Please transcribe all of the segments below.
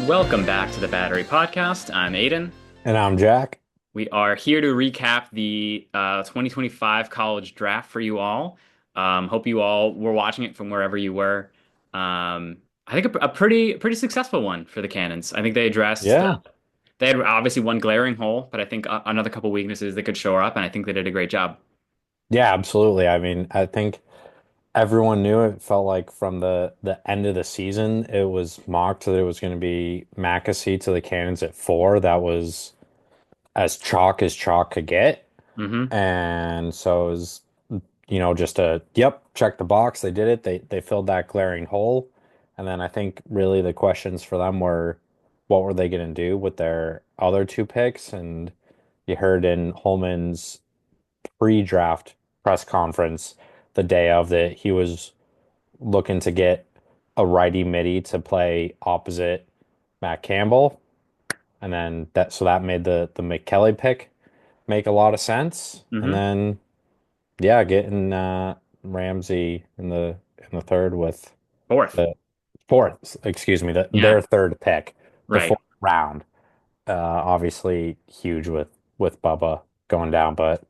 Welcome back to the Battery Podcast. I'm Aidan. And I'm Jack. We are here to recap the 2025 college draft for you all. Hope you all were watching it from wherever you were. I think a pretty successful one for the Cannons. I think they addressed Yeah. they had obviously one glaring hole, but I think another couple weaknesses that could show up, and I think they did a great job. Yeah, absolutely. I mean, I think everyone knew it felt like from the end of the season, it was mocked that it was going to be McAfee to the Cannons at 4. That was as chalk could get. Hmm. And so it was, just a yep, check the box. They did it. They filled that glaring hole. And then I think really the questions for them were what were they going to do with their other two picks? And you heard in Holman's pre-draft press conference the day of that he was looking to get a righty midi to play opposite Matt Campbell. And then that made the McKelly pick make a lot of sense. And Hmm. then yeah, getting Ramsey in the third with Fourth. the fourth, excuse me, Yeah, their third pick, the right. fourth round. Obviously huge with Bubba going down, but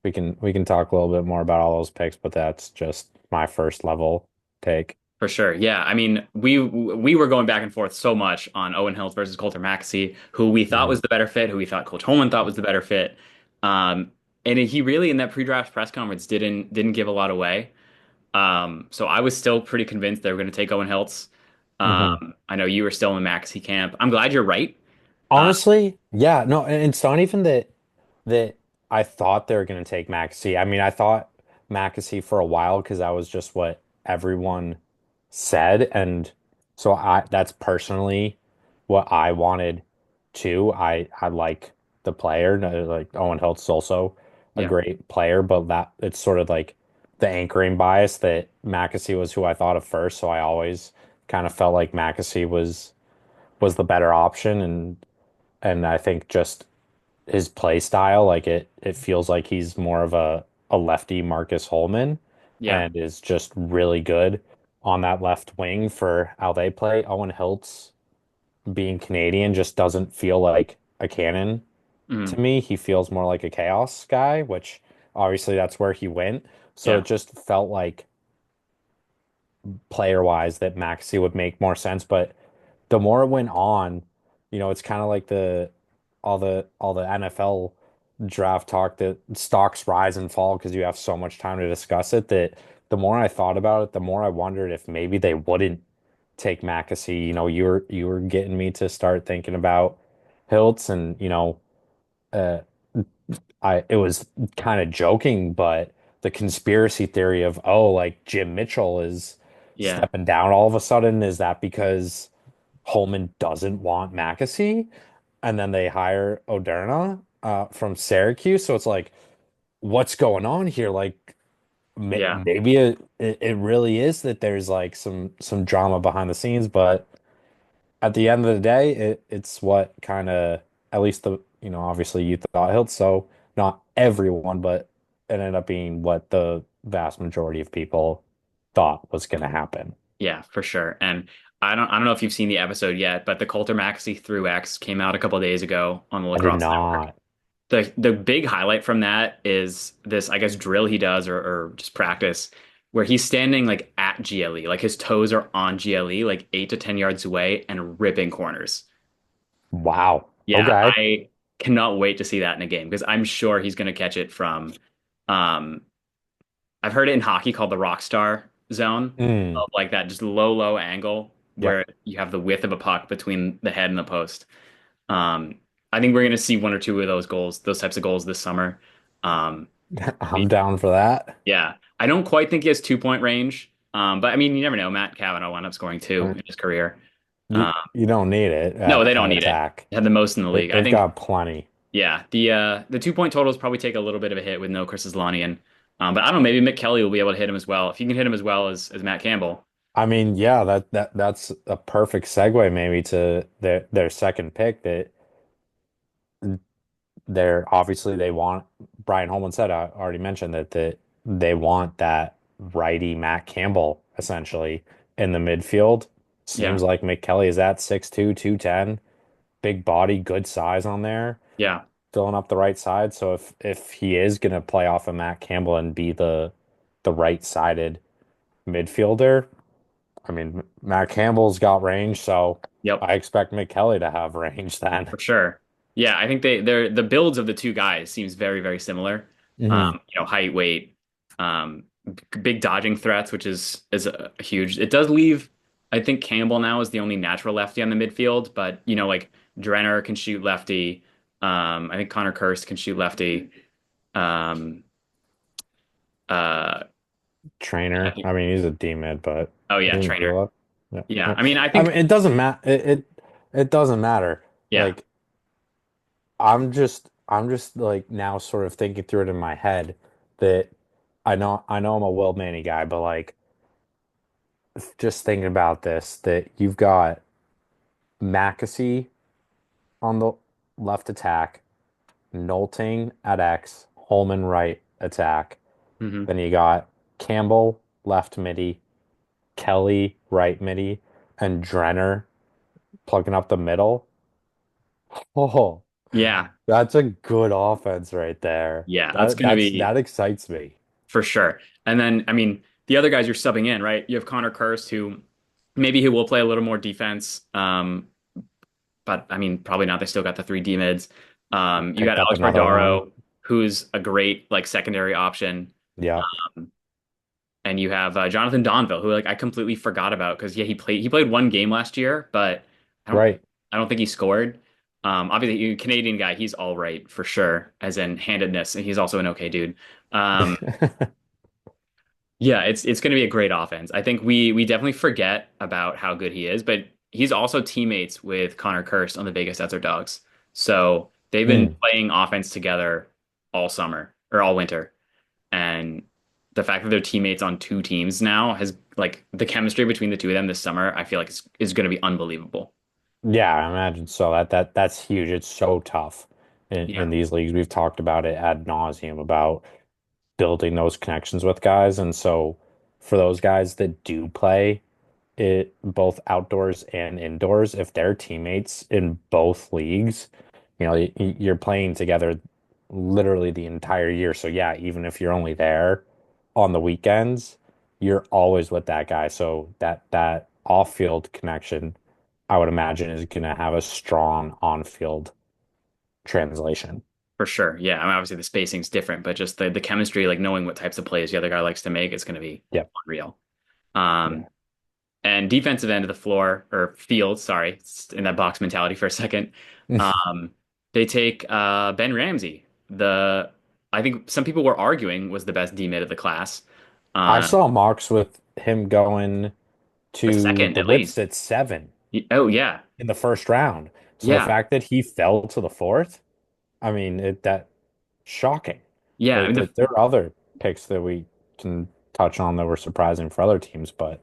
we can talk a little bit more about all those picks, but that's just my first level take. For sure. Yeah. I mean, we were going back and forth so much on Owen Hills versus Coulter Maxey, who we thought Mhm. was the better fit, who we thought Coach Holman thought was the better fit. Um, and he really in that pre-draft press conference didn't give a lot away. So I was still pretty convinced they were going to take Owen Hiltz. Mhm. I know you were still in the Maxey camp. I'm glad you're right. Uh, Honestly, yeah, no, and it's not even that I thought they were going to take McAfee. I mean, I thought McAfee for a while because that was just what everyone said, and so I that's personally what I wanted too. I like the player, no, like Owen Hiltz is also a yeah. great player, but that it's sort of like the anchoring bias that McAfee was who I thought of first, so I always kind of felt like McAfee was the better option, and I think just his play style, like it feels like he's more of a lefty Marcus Holman Yeah. and is just really good on that left wing for how they play. Owen Hiltz being Canadian just doesn't feel like a cannon Mhm. to me. He feels more like a chaos guy, which obviously that's where he went. So Yeah. it just felt like player wise that Maxey would make more sense. But the more it went on, it's kind of like the NFL draft talk that stocks rise and fall because you have so much time to discuss it that the more I thought about it, the more I wondered if maybe they wouldn't take McAfee. You were getting me to start thinking about Hiltz and uh I it was kind of joking, but the conspiracy theory of like Jim Mitchell is Yeah. stepping down all of a sudden, is that because Holman doesn't want McAfee? And then they hire Oderna from Syracuse. So it's like, what's going on here? Like, Yeah. maybe it really is that there's like some drama behind the scenes, but at the end of the day, it's what kind of at least obviously you thought Hilt, so not everyone, but it ended up being what the vast majority of people thought was going to happen. Yeah, for sure. And I don't know if you've seen the episode yet, but the Coulter Maxey through X came out a couple days ago on the I did Lacrosse Network. not. The big highlight from that is this, I guess, drill he does or just practice where he's standing like at GLE, like his toes are on GLE, like 8 to 10 yards away and ripping corners. Wow. Yeah, Okay. I cannot wait to see that in a game because I'm sure he's going to catch it from. Um, I've heard it in hockey called the rock star zone, Mm. of like that just low angle Yep. where you have the width of a puck between the head and the post. Um, I think we're going to see one or two of those goals, those types of goals this summer. I'm down for that. Yeah, I don't quite think he has 2 point range. But I mean, you never know. Matt Kavanagh wound up scoring two Uh, in his career. You Um, you don't need it no, they at don't need it. attack. They had the most in the league. I They've think. got plenty. Yeah, the 2 point totals probably take a little bit of a hit with no Chris Islanian. But I don't know. Maybe Mick Kelly will be able to hit him as well. If he can hit him as well as Matt Campbell. I mean, yeah, that's a perfect segue maybe to their second pick that they're obviously they want Brian Holman said I already mentioned that they want that righty Matt Campbell essentially in the midfield. Yeah. Seems like McKelly is at 6'2", 210, big body, good size on there, Yeah. filling up the right side. So if he is gonna play off of Matt Campbell and be the right sided midfielder, I mean Matt Campbell's got range, so Yep. I expect McKelly to have range then. For sure. Yeah, I think they're the builds of the two guys seems very, very similar. Hmm. Height, weight, big dodging threats, which is huge. It does leave, I think Campbell now is the only natural lefty on the midfield, but like Drenner can shoot lefty. I think Connor Kirst can shoot lefty. Um, uh, I Trainer. think, I mean, he's a D mid, but oh he yeah, can do trainer. it. Yeah. Yeah, Yeah. I mean, I I think mean, it doesn't matter. It doesn't matter. yeah, Like I'm just like now sort of thinking through it in my head that I know I'm a Will Manny guy, but like just thinking about this, that you've got Mackesy on the left attack, Nolting at X, Holman right attack. hmm Then you got Campbell left midi, Kelly right midi, and Drenner plugging up the middle. Oh, yeah, that's a good offense right there. yeah. That's gonna be That excites me. for sure. And then, I mean, the other guys you're subbing in, right? You have Connor Kirst, who maybe he will play a little more defense. But I mean, probably not. They still got the three D mids. You got Picked up Alex another one. Bardaro, who's a great like secondary option. Yeah, Um, and you have Jonathan Donville, who like I completely forgot about because yeah, he played one game last year, but I don't right. I don't think he scored. Obviously, you Canadian guy, he's all right for sure, as in handedness, and he's also an okay dude. Um, Yeah, it's going to be a great offense. I think we definitely forget about how good he is, but he's also teammates with Connor Kirst on the Vegas Desert Dogs. So they've been Mm. playing offense together all summer or all winter. And the fact that they're teammates on two teams now has like the chemistry between the two of them this summer, I feel like is going to be unbelievable. Yeah, I imagine so. That's huge. It's so tough Yeah, in these leagues. We've talked about it ad nauseum about building those connections with guys, and so for those guys that do play it both outdoors and indoors, if they're teammates in both leagues, you're playing together literally the entire year. So yeah, even if you're only there on the weekends, you're always with that guy. So that off-field connection, I would imagine, is going to have a strong on-field translation. for sure. Yeah, I mean, obviously the spacing's different, but just the chemistry, like knowing what types of plays the other guy likes to make, is going to be Yep. unreal. Um, Yeah. And defensive end of the floor or field, sorry, it's in that box mentality for a second. Um, they take Ben Ramsey. I think some people were arguing was the best D mid of the class. I Uh, saw mocks with him going the to second the at Whips least. at 7 Oh yeah, in the first round. So the yeah, fact that he fell to the fourth, I mean, that shocking. yeah. I mean There are other picks that we can touch on that were surprising for other teams, but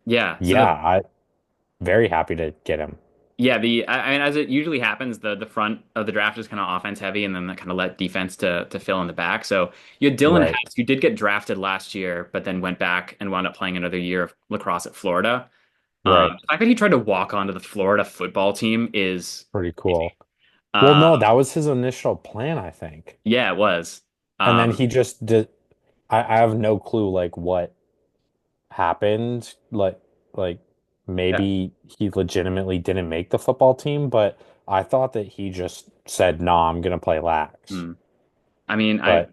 yeah. So yeah, I very happy to get him. I mean, as it usually happens, the front of the draft is kind of offense heavy, and then they kind of let defense to fill in the back. So you had Dylan Right, Hess, who did get drafted last year, but then went back and wound up playing another year of lacrosse at Florida. right. The fact that he tried to walk onto the Florida football team is Pretty crazy. cool. Well, Uh, no, that was his initial plan, I think. yeah, it was. And then Um, he just did. I have no clue like what happened. Like yeah. maybe he legitimately didn't make the football team, but I thought that he just said, "Nah, I'm gonna play lax." Hmm. I mean, But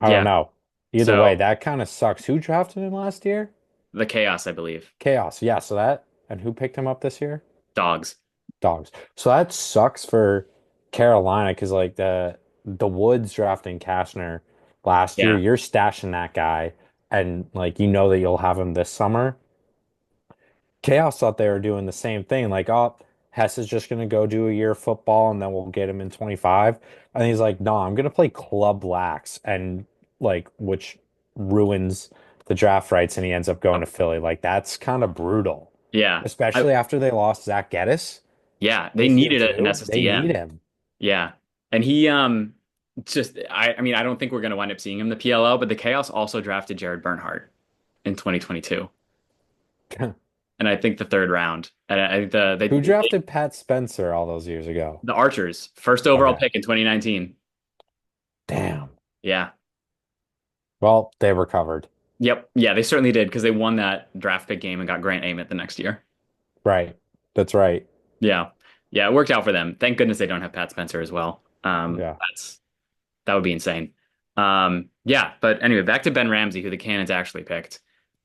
I don't yeah. know. Either way, So that kind of sucks. Who drafted him last year? the chaos, I believe. Chaos. Yeah, so that and who picked him up this year? Dogs. Dogs. So that sucks for Carolina because like the Woods drafting Cashner last year, Yeah. you're stashing that guy and like you know that you'll have him this summer. Chaos thought they were doing the same thing. Like, oh, Hess is just gonna go do a year of football and then we'll get him in 25. And he's like, no, I'm gonna play club lax and like which ruins the draft rights and he ends up going to Philly. Like that's kind of brutal. Yeah. I, Especially after they lost Zach Geddes yeah. They this year needed an too. They need SSDM. him. Yeah. And he just I mean I don't think we're gonna wind up seeing him in the PLO, but the Chaos also drafted Jared Bernhardt in 2022, and I think the third round. And I think Who drafted Pat Spencer all those years ago? the Archers first overall Okay. pick in 2019. Damn. Yeah. Well, they recovered. Yep. Yeah, they certainly did because they won that draft pick game and got Grant Ament the next year. Right. That's right. Yeah. Yeah, it worked out for them. Thank goodness they don't have Pat Spencer as well. Yeah. That would be insane. Yeah, but anyway, back to Ben Ramsey, who the Cannons actually picked.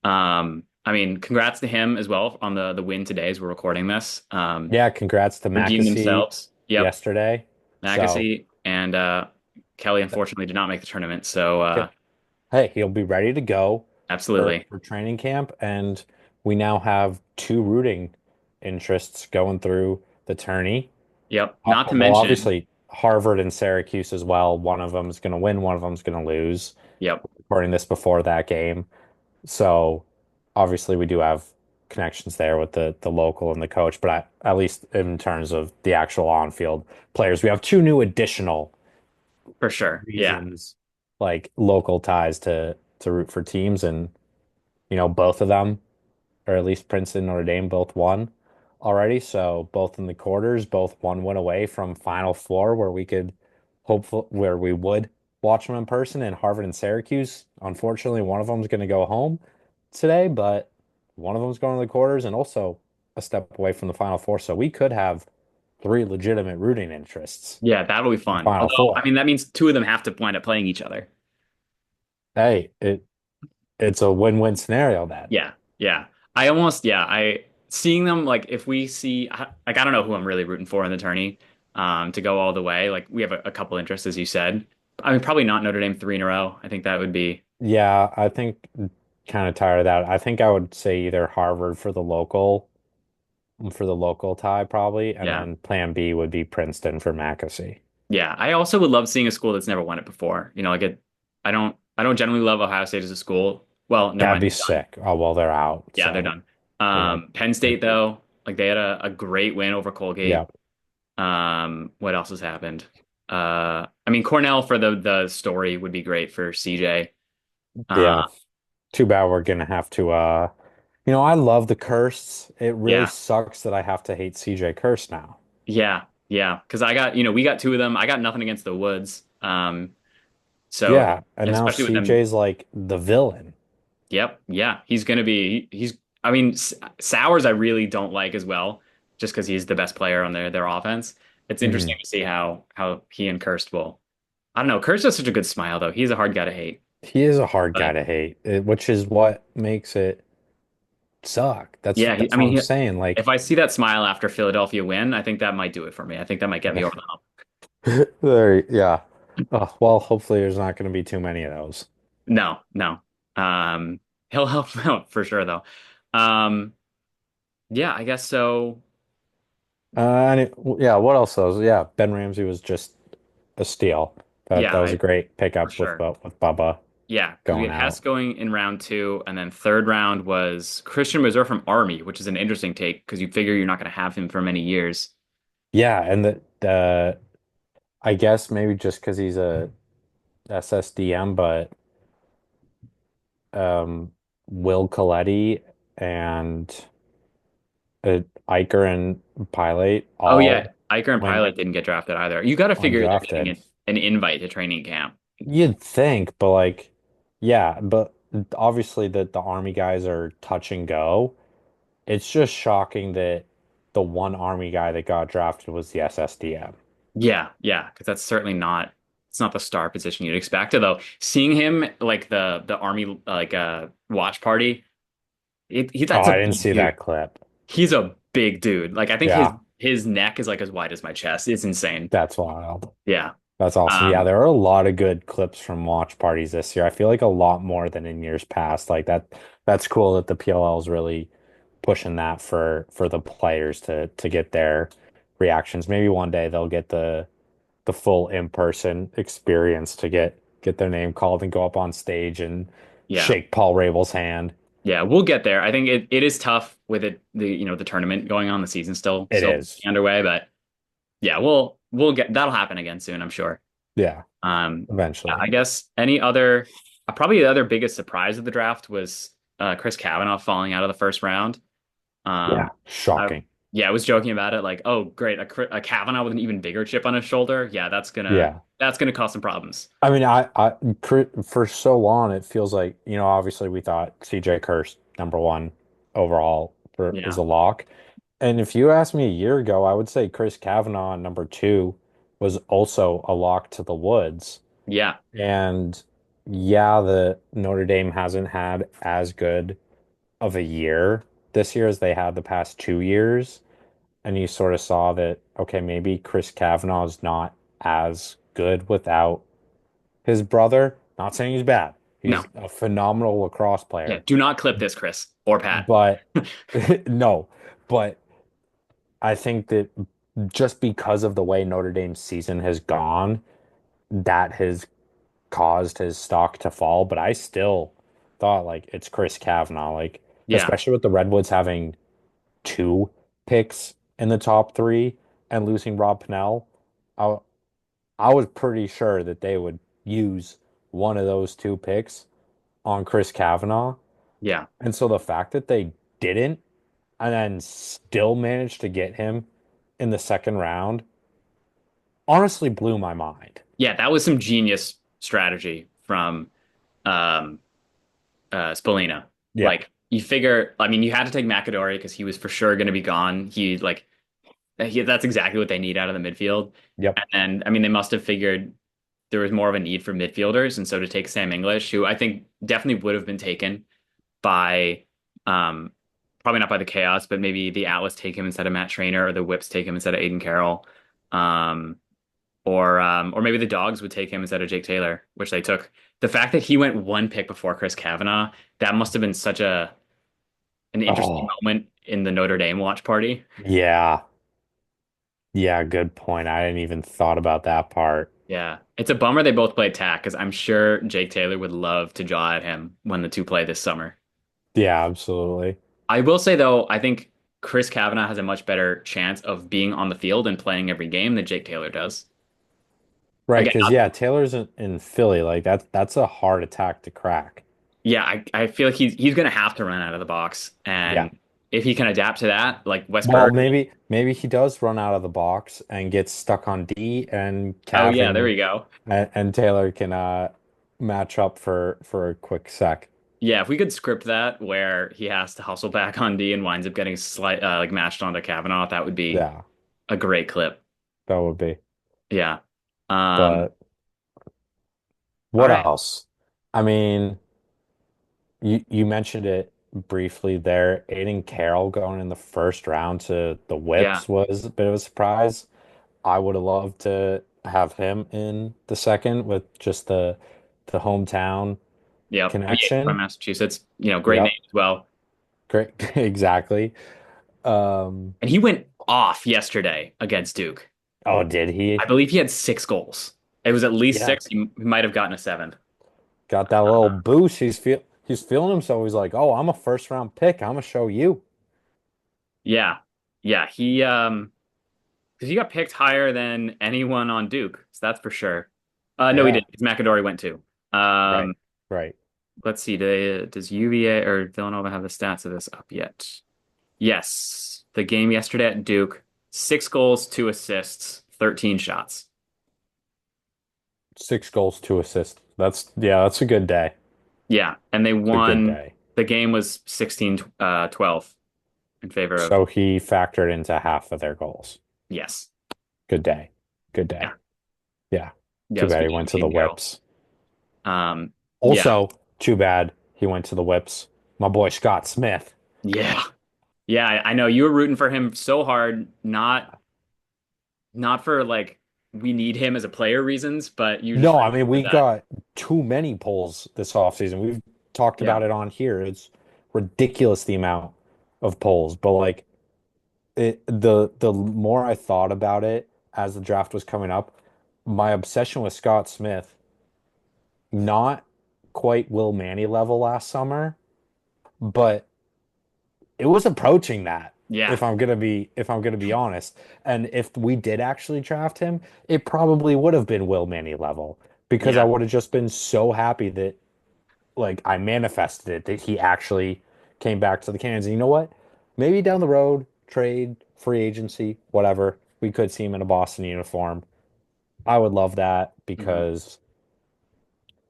I mean, congrats to him as well on the win today as we're recording this. Yeah, congrats to Redeemed Mackesy themselves. Yep. yesterday. So, Agassi and Kelly unfortunately did not make the tournament. So okay. Hey, he'll be ready to go absolutely. for training camp, and we now have two rooting interests going through the tourney. Yep. Not to Well, mention, obviously Harvard and Syracuse as well. One of them is going to win, one of them is going to lose. yep, Recording this before that game, so obviously we do have connections there with the local and the coach. But at least in terms of the actual on-field players, we have two new additional for sure. Yeah. reasons, like local ties to root for teams, and both of them, or at least Princeton, Notre Dame, both won already. So both in the quarters, both 1 win away from Final Four, where we would watch them in person. And Harvard and Syracuse, unfortunately, one of them is going to go home today, but one of them is going to the quarters and also a step away from the Final Four. So we could have three legitimate rooting interests Yeah, that'll be in the fun. Final Although, I Four. mean, that means two of them have to wind up playing each other. Hey, it's a win-win scenario then. Yeah, yeah. I seeing them like if we see like I don't know who I'm really rooting for in the tourney, to go all the way. Like we have a couple interests, as you said. I mean, probably not Notre Dame three in a row. I think that would be Yeah, I think kind of tired of that. I think I would say either Harvard for the local tie probably, and yeah, then plan B would be Princeton for Mackesy. yeah. I also would love seeing a school that's never won it before. I don't generally love Ohio State as a school. Well, never That'd mind, be they're done. sick. Oh, well, they're out. Yeah, they're So, done. yeah. Penn State though, like they had a great win over Yeah. Colgate. What else has happened? I mean, Cornell for the story would be great for CJ. Uh, Yeah. Too bad we're gonna have to I love the Curse. It really yeah, sucks that I have to hate CJ Curse now. yeah, yeah. Because we got two of them. I got nothing against the Woods. So Yeah. And now especially with them, CJ's like the villain. yep, yeah, he's gonna be. I mean, Sowers, I really don't like as well, just because he's the best player on their offense. It's interesting Mhm. to see how he and Kirst will. I don't know. Kirst has such a good smile though. He's a hard guy to hate. He is a hard guy But to hate, which is what makes it suck. That's yeah, that's I what mean, I'm saying. if Like, I see that smile after Philadelphia win, I think that might do it for me. I think that might get me over the hump. yeah. Oh, well, hopefully there's not going to be too many of those. No, no. He'll help out for sure though. Um, yeah, I guess so. Yeah, what else was? Yeah, Ben Ramsey was just a steal. That Yeah, was a great for pickup sure. with Bubba Yeah, because we going had Hess out. going in round two, and then third round was Christian Mazur from Army, which is an interesting take because you figure you're not going to have him for many years. Yeah, and the I guess maybe just because he's a SSDM, but um, Will Coletti and Iker and Pilate Oh yeah, all Iker and went Pilot didn't get drafted either. You got to figure they're getting undrafted. an invite to training camp. You'd think, but like, yeah, but obviously the Army guys are touch and go. It's just shocking that the one Army guy that got drafted was the SSDM. Yeah, yeah, because that's certainly not it's not the star position you'd expect. Although seeing him like the Army like watch party, Oh, that's a I didn't big see dude. that clip. He's a big dude. Like I think Yeah, his neck is like as wide as my chest. It's insane. that's wild. Yeah. That's awesome. Yeah, Um, there are a lot of good clips from watch parties this year. I feel like a lot more than in years past. Like that's cool that the PLL is really pushing that for the players to get their reactions. Maybe one day they'll get the full in-person experience to get their name called and go up on stage and yeah. shake Paul Rabel's hand. Yeah, we'll get there. I think it is tough with the tournament going on, the season It still is. underway, but yeah, that'll happen again soon, I'm sure. Yeah, Um, eventually. I guess any other, probably the other biggest surprise of the draft was Chris Kavanagh falling out of the first round. Yeah, Um, I, shocking. yeah, I was joking about it, like, oh, great, a Kavanagh with an even bigger chip on his shoulder. Yeah, Yeah. that's gonna cause some problems. I mean, for so long, it feels like, obviously we thought CJ Kirst, number one overall is Yeah, a lock. And if you asked me a year ago, I would say Chris Kavanagh, number two, was also a lock to the woods. yeah, And yeah, the Notre Dame hasn't had as good of a year this year as they had the past 2 years. And you sort of saw that, okay, maybe Chris Kavanagh is not as good without his brother. Not saying he's bad. no, He's a phenomenal lacrosse yeah. player. Do not clip this, Chris or Pat. But no, but I think that just because of the way Notre Dame's season has gone, that has caused his stock to fall. But I still thought like it's Chris Kavanagh, like Yeah, especially with the Redwoods having two picks in the top three and losing Rob Pennell, I I was pretty sure that they would use one of those two picks on Chris Kavanagh. yeah, And so the fact that they didn't and then still managed to get him in the second round honestly blew my mind. yeah. That was some genius strategy from um Spallina. Yeah. Like you figure, I mean, you had to take McAdory because he was for sure going to be gone. That's exactly what they need out of the midfield. Yep. And I mean, they must have figured there was more of a need for midfielders, and so to take Sam English, who I think definitely would have been taken by, um, probably not by the Chaos, but maybe the Atlas take him instead of Matt Trainer, or the Whips take him instead of Aiden Carroll, um, or maybe the Dogs would take him instead of Jake Taylor, which they took. The fact that he went one pick before Chris Kavanagh, that must have been such a an interesting Oh, moment in the Notre Dame watch party. yeah. Yeah, good point. I hadn't even thought about that part. Yeah, it's a bummer they both played tack because I'm sure Jake Taylor would love to jaw at him when the two play this summer. Yeah, absolutely. I will say though, I think Chris Kavanagh has a much better chance of being on the field and playing every game than Jake Taylor does. Right, Again, because yeah, Taylor's in Philly. Like that's a hard attack to crack. yeah, I feel like he's going to have to run out of the box, Yeah. and if he can adapt to that, like Well, Westberg. maybe he does run out of the box and gets stuck on D, and Oh yeah, there Cavan we go. and Taylor can match up for a quick sec. Yeah, if we could script that where he has to hustle back on D and winds up getting like matched onto Kavanaugh, that would be Yeah, a great clip. that would be. Yeah. Um, But all what right. else? I mean, you mentioned it briefly there. Aiden Carroll going in the first round to the Yeah. Whips was a bit of a surprise. I would have loved to have him in the second with just the hometown Yep. Yeah, from connection. Massachusetts. Great name Yep. as well. Great. Exactly. Um, And he went off yesterday against Duke. oh, did he? I believe he had 6 goals. It was at least Yeah. six. He might have gotten a seventh. Got that little boost. He's feeling himself. He's like, "Oh, I'm a first round pick. I'm gonna show you." Yeah. Yeah. Because he got picked higher than anyone on Duke. So that's for sure. No, he Yeah. didn't. Because McAdory went too. Right. Um, Right. let's see. Does UVA or Villanova have the stats of this up yet? Yes. The game yesterday at Duke, 6 goals, 2 assists, 13 shots. 6 goals, 2 assists. That's a good day. Yeah. And they It's a good won. day. The game was 16 12 in favor of, So he factored into half of their goals. yes. Good day. Good Yeah. day. Yeah. Yeah. It Too was bad good he game went for to the Aiden Carroll. Whips. Yeah. Also, too bad he went to the Whips. My boy Scott Smith. Yeah. Yeah. I know you were rooting for him so hard, not for like we need him as a player reasons, but you just No, I really mean for we that. got too many polls this offseason. We've talked Yeah. about it on here. It's ridiculous the amount of polls. But like the more I thought about it as the draft was coming up, my obsession with Scott Smith, not quite Will Manny level last summer, but it was approaching that. Yeah. If I'm gonna be honest. And if we did actually draft him, it probably would have been Will Manny level because I Yeah. would have just been so happy that like I manifested it that he actually came back to the Cans. And you know what? Maybe down the road, trade, free agency, whatever, we could see him in a Boston uniform. I would love that Hmm. because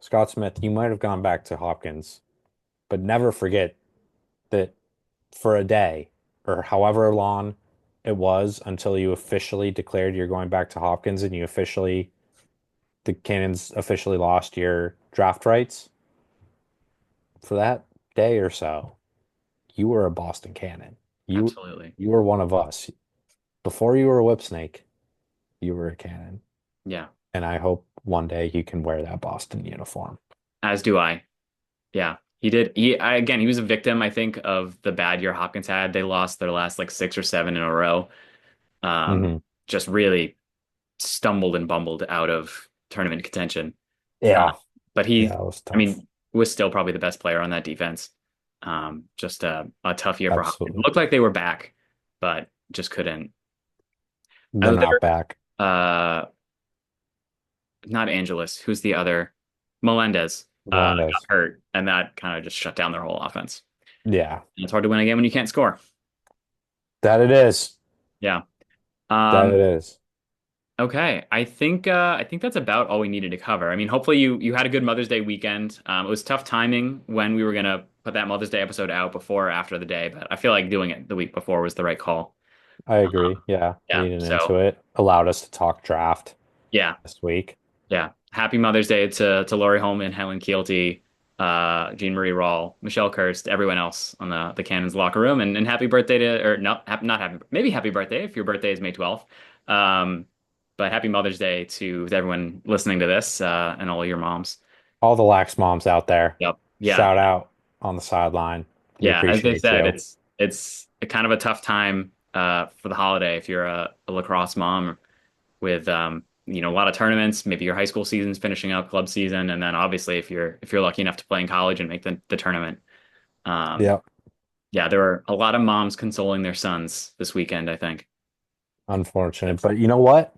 Scott Smith, you might have gone back to Hopkins, but never forget that for a day or however long it was until you officially declared you're going back to Hopkins and the Cannons officially lost your draft rights for that day or so. You were a Boston Cannon. You Absolutely. you were one of us. Before you were a Whipsnake, you were a Cannon. Yeah. And I hope one day you can wear that Boston uniform. As do I. Yeah. He did. Again, he was a victim, I think, of the bad year Hopkins had. They lost their last like six or seven in a row. Um, Hmm. just really stumbled and bumbled out of tournament contention. Uh, Yeah. but Yeah, he, it was I tough. mean, was still probably the best player on that defense. Just a tough year for Hopkins. Absolutely. Looked like they were back, but just couldn't. They're Other, not back. uh, not Angeles. Who's the other? Melendez got Melendez. hurt, and that kind of just shut down their whole offense. Yeah. And it's hard to win a game when you can't score. That it is. Yeah. That Um, it is. okay. I think that's about all we needed to cover. I mean, hopefully you had a good Mother's Day weekend. It was tough timing when we were gonna put that Mother's Day episode out before or after the day, but I feel like doing it the week before was the right call. I agree. Yeah. Yeah. Leading into So it allowed us to talk draft yeah. this week. Yeah. Happy Mother's Day to Lori Holman, Helen Keelty, Jean Marie Rawl, Michelle Kirst, everyone else on the Cannons locker room, and happy birthday to or no, not happy, maybe happy birthday if your birthday is May 12th. Um, but happy Mother's Day to everyone listening to this and all your moms. All the lax moms out there, Yep. Yeah. shout out on the sideline. We Yeah. As they appreciate said, you. it's a kind of a tough time for the holiday if you're a lacrosse mom with a lot of tournaments. Maybe your high school season's finishing up, club season, and then obviously if you're lucky enough to play in college and make the tournament. Um, Yep. yeah, there were a lot of moms consoling their sons this weekend, I think. Unfortunate. But you know what?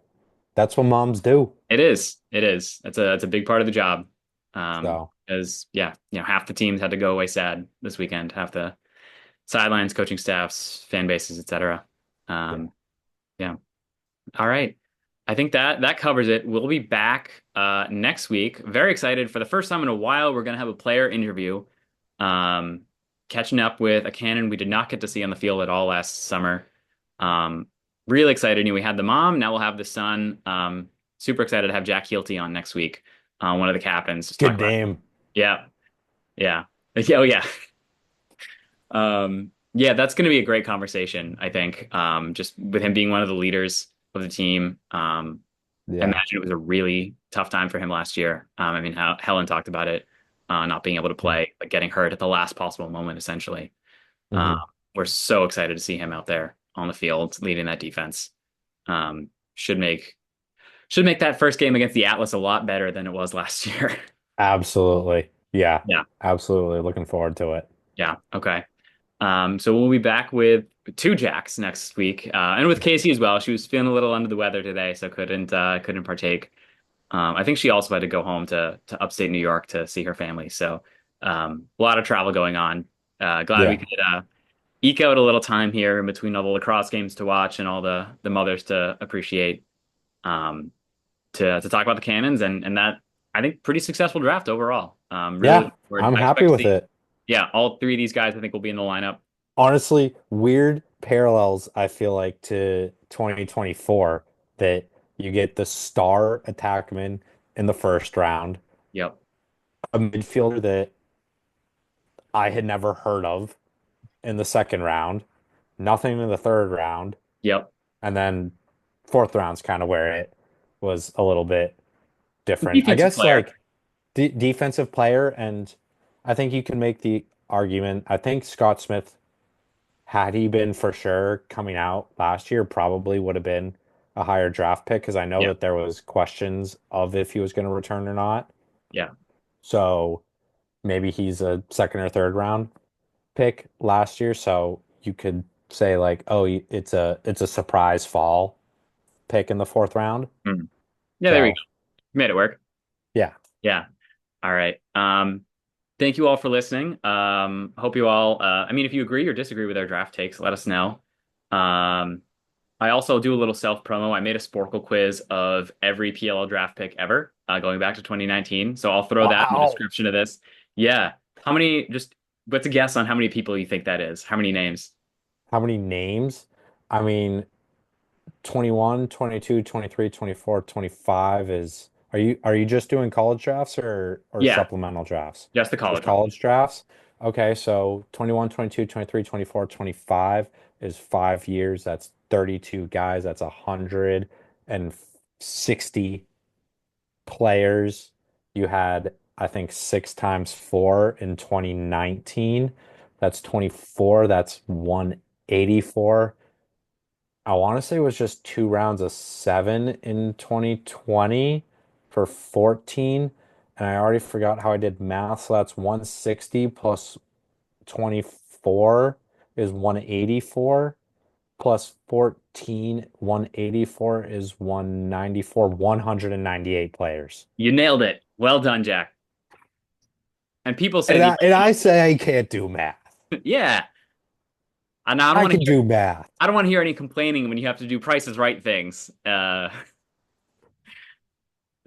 That's what moms do. It is. It is. It's a big part of the job. So, Because yeah, half the teams had to go away sad this weekend, half the sidelines, coaching staffs, fan bases, etc. yeah. Um, yeah. All right. I think that covers it. We'll be back next week. Very excited. For the first time in a while, we're going to have a player interview. Um, Catching up with a Cannon we did not get to see on the field at all last summer. Um, Really excited. We had the mom, now we'll have the son. Super excited to have Jack Healty on next week. One of the captains. Just talk Good about, name. yeah, yeah. Oh, yeah. Yeah, that's going to be a great conversation, I think. Just with him being one of the leaders of the team. I Yeah. imagine it was a really tough time for him last year. I mean, how Helen talked about it, not being able to play, like getting hurt at the last possible moment, essentially. Um, Mm-hmm. we're so excited to see him out there on the field leading that defense. Um, should make should make that first game against the Atlas a lot better than it was last year. Absolutely. Yeah. Yeah, Absolutely. Looking forward to it. yeah, okay. So we'll be back with two Jacks next week, and with Casey as well. She was feeling a little under the weather today, so couldn't partake. I think she also had to go home to upstate New York to see her family. So a lot of travel going on. Glad we Yeah. could eke out a little time here in between all the lacrosse games to watch and all the mothers to appreciate. Um, to talk about the Cannons and that I think pretty successful draft overall. Really Yeah. looking forward. I'm I happy expect to with see, it. yeah, all three of these guys I think will be in the lineup. Honestly, weird parallels, I feel like, to 2024 that you get the star attackman in the first round, Yep, a midfielder that I had never heard of in the second round, nothing in the third round, yep. and then fourth round's kind of where it was a little bit different. I Defensive guess player. like de defensive player, and I think you can make the argument. I think Scott Smith, had he been for sure coming out last year, probably would have been a higher draft pick because I know Yeah, that there was questions of if he was going to return or not. yeah, So maybe he's a second or third round pick last year. So you could say like, oh, it's a surprise fall pick in the fourth round. Hmm. Yeah, there we go. So Made it work. yeah, Yeah. All right. Thank you all for listening. Hope you all, I mean, if you agree or disagree with our draft takes, let us know. Um, I also do a little self promo. I made a Sporkle quiz of every PLL draft pick ever, going back to 2019. So I'll throw that in the wow. description of this. Yeah. How many, just what's a guess on how many people you think that is? How many names? How many names? I mean, 21, 22, 23, 24, 25 is are you just doing college drafts or Yeah, supplemental drafts? just the Just college one. college drafts? Okay, so 21, 22, 23, 24, 25 is 5 years. That's 32 guys. That's 160 players. You had, I think, 6 times 4 in 2019. That's 24. That's 184. I want to say it was just 2 rounds of 7 in 2020 for 14. And I already forgot how I did math. So that's 160 plus 24 is 184 plus 14, 184 is 194, 198 players. You nailed it. Well done, Jack. And people say And the I say I can't do math. yeah. And I don't I want to can hear do math. I don't want to hear any complaining when you have to do Price is Right things. If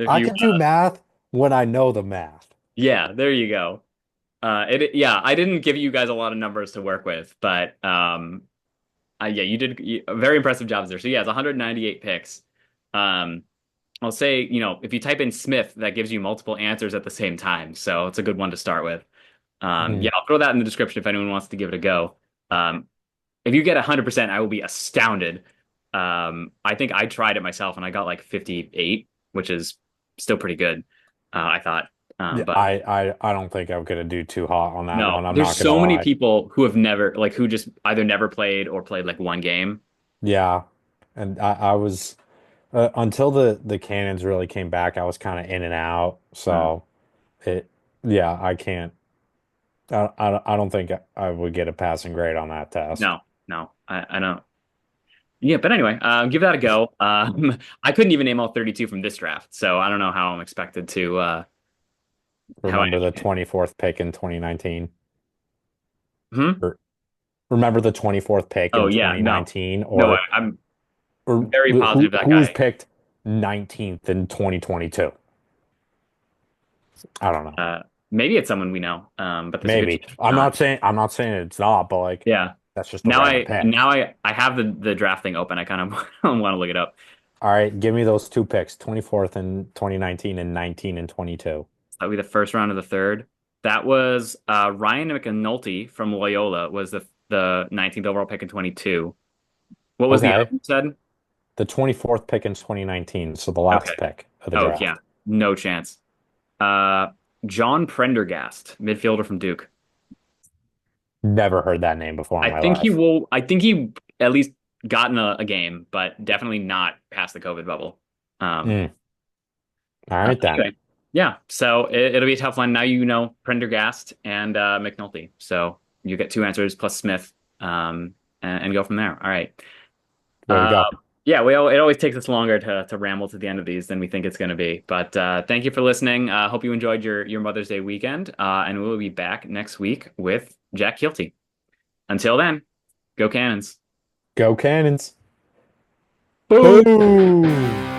I you can do math when I know the math. yeah, there you go. Yeah, I didn't give you guys a lot of numbers to work with, but yeah, you did a very impressive jobs there. So yeah, it's 198 picks. Um, I'll say, if you type in Smith, that gives you multiple answers at the same time. So it's a good one to start with. Hmm. Yeah, I'll throw that in the description if anyone wants to give it a go. Um, if you get 100%, I will be astounded. I think I tried it myself and I got like 58, which is still pretty good, I thought. Yeah, But I don't think I'm gonna do too hot on that no, one. I'm there's not gonna so many lie. people who have never, like, who just either never played or played like one game. Yeah, and I was until the cannons really came back, I was kind of in and out. Uh, So it, yeah, I can't. I don't think I would get a passing grade on that test. no, no, I don't. Yeah, but anyway, give that a go. I couldn't even name all 32 from this draft, so I don't know how I'm expected to, how I, Remember the 24th pick in 2019? hmm? Or remember the 24th pick Oh, in yeah, no, 2019? no, Or I'm or very positive that who was guy. picked 19th in 2022? I don't know. Uh, Maybe it's someone we know, but there's a good Maybe. chance it's not. I'm not saying it's not, but like Yeah. that's just a random pick. I have the draft thing open. I kind of want to look it up. All right, give me those two picks, 24th in 2019 and 19 and 22. That would be the first round of the third. That was Ryan McAnulty from Loyola was the 19th overall pick in 22. What was the other Okay. one you said? The 24th pick in 2019, so the Okay. last pick of the Oh yeah, draft. no chance. Uh, John Prendergast, midfielder from Duke. Never heard that name before in I my think he life. will. I think he at least gotten a game, but definitely not past the COVID bubble. Um, Mm. All right then. anyway, yeah. So it'll be a tough one. Now you know Prendergast and McNulty. So you get two answers plus Smith, and go from there. All right. Way to Uh, go. yeah, it always takes us longer to ramble to the end of these than we think it's going to be. But thank you for listening. Hope you enjoyed your Mother's Day weekend. And we'll be back next week with Jack Kilty. Until then, go Cannons. Go Cannons. Boom! Boom.